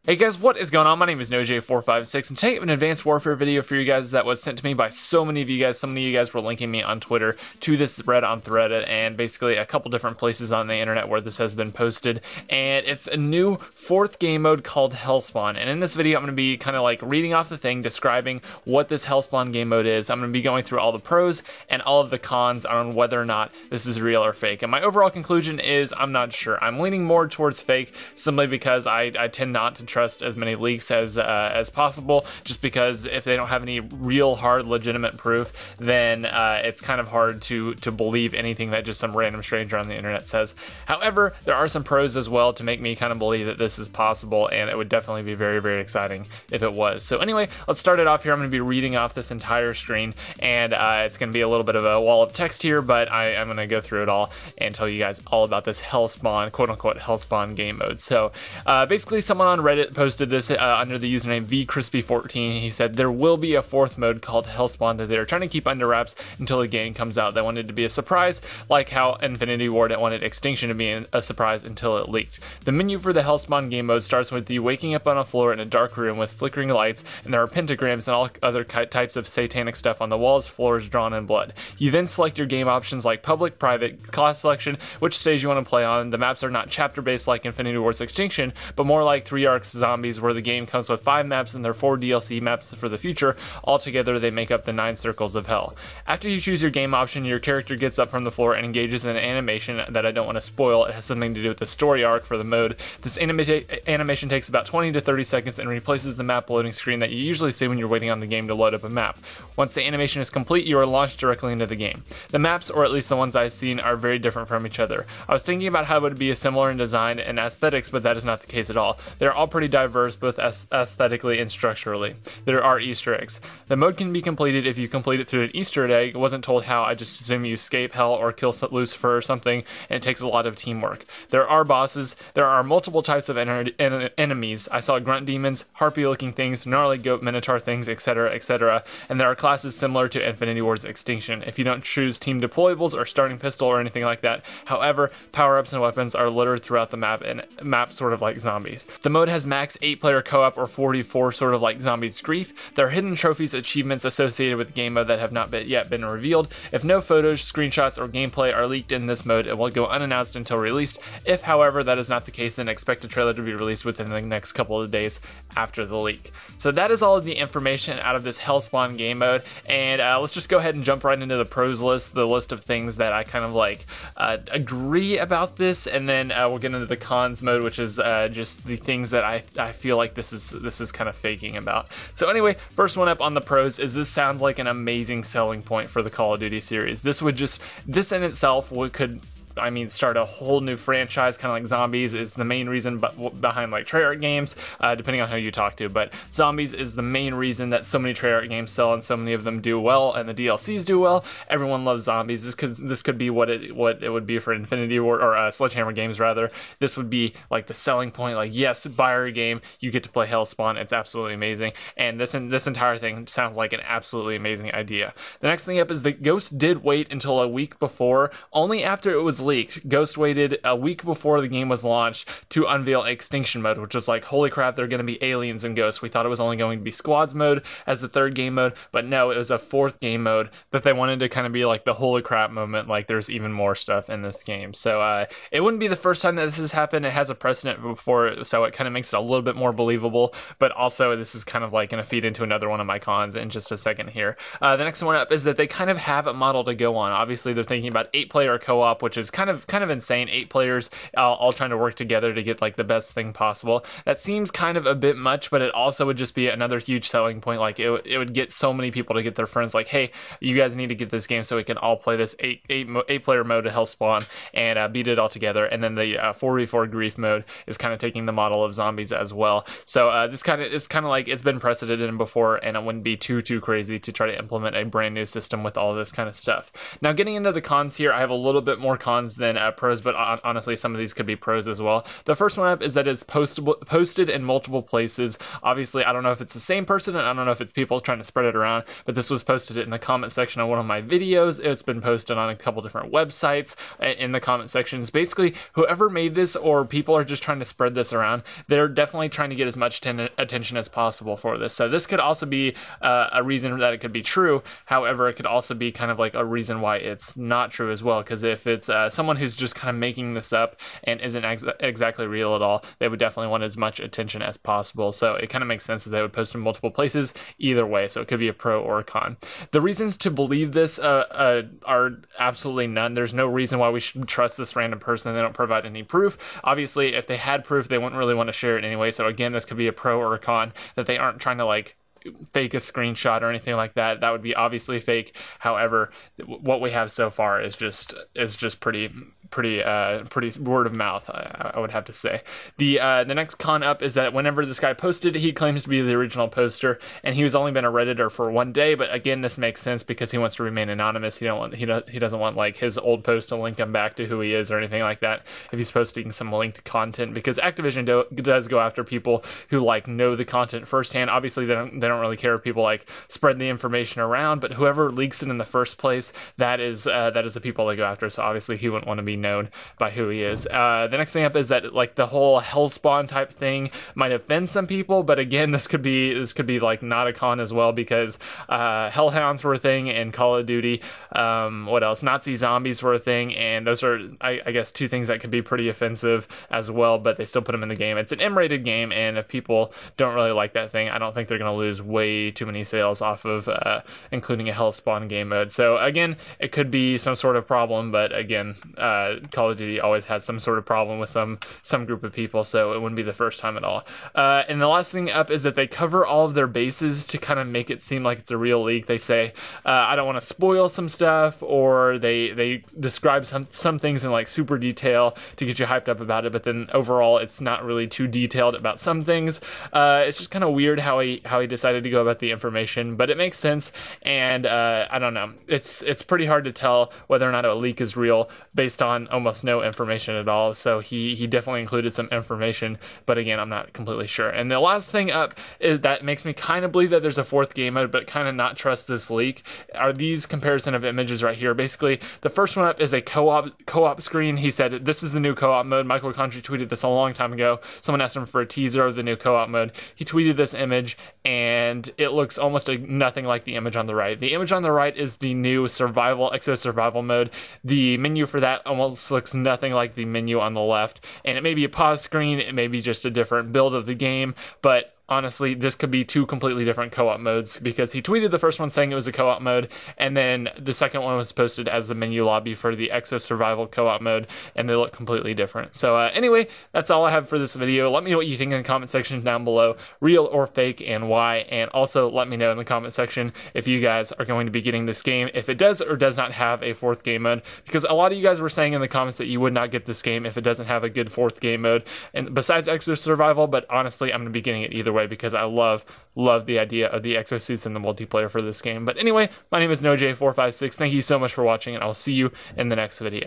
Hey guys, what is going on? My name is NoJ456, and today I have an Advanced Warfare video for you guys that was sent to me by so many of you guys. So many of you guys were linking me on Twitter to this thread on Threaded, and basically a couple different places on the internet where this has been posted. And it's a new 4th game mode called Hellspawn. And in this video, I'm going to be kind of like reading off the thing, describing what this Hellspawn game mode is. I'm going to be going through all the pros and all of the cons on whether or not this is real or fake. And my overall conclusion is I'm not sure. I'm leaning more towards fake simply because I tend not to trust as many leaks as possible, just because if they don't have any real hard legitimate proof, then it's kind of hard to believe anything that just some random stranger on the internet says. However, there are some pros as well to make me kind of believe that this is possible, and it would definitely be very, very exciting if it was. So anyway, let's start it off here. I'm going to be reading off this entire screen, and it's going to be a little bit of a wall of text here, but I'm going to go through it all and tell you guys all about this Hellspawn, quote-unquote Hellspawn game mode. So basically, someone on Reddit posted this under the username vcrispy14. He said there will be a 4th mode called Hellspawn that they're trying to keep under wraps until the game comes out. They wanted it to be a surprise, like how Infinity Ward wanted Extinction to be a surprise until it leaked. The menu for the Hellspawn game mode starts with you waking up on a floor in a dark room with flickering lights, and there are pentagrams and all other types of satanic stuff on the walls, floors drawn in blood. You then select your game options like public, private, class selection, which stage you want to play on. The maps are not chapter based like Infinity Ward's Extinction, but more like 3 arcs zombies, where the game comes with 5 maps and there are 4 DLC maps for the future. Altogether, they make up the 9 circles of hell. After you choose your game option, your character gets up from the floor and engages in an animation that I don't want to spoil. It has something to do with the story arc for the mode. This animation takes about 20 to 30 seconds and replaces the map loading screen that you usually see when you're waiting on the game to load up a map. Once the animation is complete, you are launched directly into the game. The maps, or at least the ones I've seen, are very different from each other. I was thinking about how it would be similar in design and aesthetics, but that is not the case at all. They're all pretty diverse, both aesthetically and structurally. There are Easter eggs. The mode can be completed if you complete it through an Easter egg. I wasn't told how. I just assume you escape hell or kill Lucifer or something, and it takes a lot of teamwork. There are bosses. There are multiple types of enemies. I saw grunt demons, harpy-looking things, gnarly goat minotaur things, etc., etc. And there are classes similar to Infinity Ward's Extinction if you don't choose team deployables or starting pistol or anything like that. However, power-ups and weapons are littered throughout the map, and map sort of like zombies. The mode has max 8-player co-op or 44, sort of like Zombies Grief. There are hidden trophies, achievements associated with the game mode that have not yet been revealed. If no photos, screenshots, or gameplay are leaked in this mode, it will go unannounced until released. If, however, that is not the case, then expect a trailer to be released within the next couple of days after the leak. So that is all of the information out of this Hellspawn game mode, and let's just go ahead and jump right into the pros list, the list of things that I kind of like agree about this, and then we'll get into the cons mode, which is just the things that I feel like this is kind of faking about. So anyway, first one up on the pros is this sounds like an amazing selling point for the Call of Duty series. This in itself could start a whole new franchise, kind of like Zombies is the main reason behind like Treyarch games, depending on who you talk to, but Zombies is the main reason that so many Treyarch games sell and so many of them do well, and the DLCs do well. Everyone loves Zombies. This could be what it would be for Infinity Ward, or Sledgehammer Games rather. This would be like the selling point, like, yes, buy our game, you get to play Hellspawn, it's absolutely amazing, and this entire thing sounds like an absolutely amazing idea. The next thing up is that Ghost did wait until a week before, only after it was leaked. Ghost waited a week before the game was launched to unveil Extinction mode, which was like, holy crap, there are going to be aliens in Ghost. We thought it was only going to be Squads mode as the 3rd game mode, but no, it was a 4th game mode that they wanted to kind of be like the holy crap moment, like there's even more stuff in this game. So it wouldn't be the first time that this has happened. It has a precedent before, so it kind of makes it a little bit more believable, but also this is kind of like going to feed into another one of my cons in just a second here. The next one up is that they kind of have a model to go on. Obviously, they're thinking about 8-player co-op, which is kind of insane. 8 players all trying to work together to get like the best thing possible. That seems kind of a bit much, but it also would just be another huge selling point. Like it would get so many people to get their friends like, hey, you guys need to get this game so we can all play this 8-player mode of Hellspawn and beat it all together. And then the 4v4 grief mode is kind of taking the model of Zombies as well. So this is kind of like, it's been precedented before, and it wouldn't be too crazy to try to implement a brand new system with all this kind of stuff. Now, getting into the cons here, I have a little bit more cons cons than pros, but honestly, some of these could be pros as well. The first one up is that it's posted in multiple places. Obviously, I don't know if it's the same person, and I don't know if it's people trying to spread it around, but this was posted in the comment section on one of my videos. It's been posted on a couple different websites in the comment sections. Basically, whoever made this, or people are just trying to spread this around, they're definitely trying to get as much attention as possible for this. So this could also be a reason that it could be true. However, it could also be kind of like a reason why it's not true as well, because if it's someone who's just kind of making this up and isn't exactly real at all, they would definitely want as much attention as possible. So it kind of makes sense that they would post in multiple places either way. So it could be a pro or a con. The reasons to believe this are absolutely none. There's no reason why we should trust this random person. They don't provide any proof. Obviously, if they had proof, they wouldn't really want to share it anyway. So again, this could be a pro or a con, that they aren't trying to like fake a screenshot or anything like that. That would be obviously fake. However, what we have so far is just pretty word of mouth, I would have to say. The next con up is that whenever this guy posted, he claims to be the original poster, and he was only been a Redditor for 1 day. But again, this makes sense because he wants to remain anonymous. He doesn't want like his old post to link him back to who he is or anything like that if he's posting some linked content, because Activision does go after people who like know the content firsthand. Obviously, they don't really care if people like spread the information around, but whoever leaks it in the first place, that is the people they go after. So obviously, he wouldn't want to be known by who he is. The next thing up is that like the whole Hellspawn type thing might offend some people, but again, this could be like not a con as well, because hellhounds were a thing in Call of Duty. What else? Nazi zombies were a thing, and those are I guess two things that could be pretty offensive as well, but they still put them in the game. It's an M-rated game, and if people don't really like that thing, I don't think they're going to lose way too many sales off of including a Hellspawn game mode. So again, it could be some sort of problem, but again, Call of Duty always has some sort of problem with some group of people, so it wouldn't be the first time at all. And the last thing up is that they cover all of their bases to kind of make it seem like it's a real leak. They say, I don't want to spoil some stuff, or they describe some things in like super detail to get you hyped up about it, but then overall it's not really too detailed about some things. It's just kind of weird how he decided to go about the information, but it makes sense, and I don't know. It's pretty hard to tell whether or not a leak is real based on almost no information at all. So he definitely included some information, but again, I'm not completely sure. And the last thing up is that makes me kind of believe that there's a fourth game mode, but kind of not trust this leak, are these comparison of images right here. Basically, the first one up is a co-op screen. He said this is the new co-op mode. Michael Country tweeted this a long time ago. Someone asked him for a teaser of the new co-op mode. He tweeted this image, and it looks almost nothing like the image on the right. The image on the right is the new Exo Survival mode. The menu for that almost looks nothing like the menu on the left, and it may be a pause screen, it may be just a different build of the game, but honestly, this could be two completely different co-op modes, because he tweeted the first one saying it was a co-op mode, and then the second one was posted as the menu lobby for the Exo Survival co-op mode, and they look completely different. So anyway, that's all I have for this video. Let me know what you think in the comment section down below, real or fake, and why, and also let me know in the comment section if you guys are going to be getting this game, if it does or does not have a fourth game mode, because a lot of you guys were saying in the comments that you would not get this game if it doesn't have a good fourth game mode, and besides Exo Survival, but honestly, I'm going to be getting it either way, because I love the idea of the exosuits and the multiplayer for this game. But anyway, my name is NoJ456. Thank you so much for watching, and I'll see you in the next video.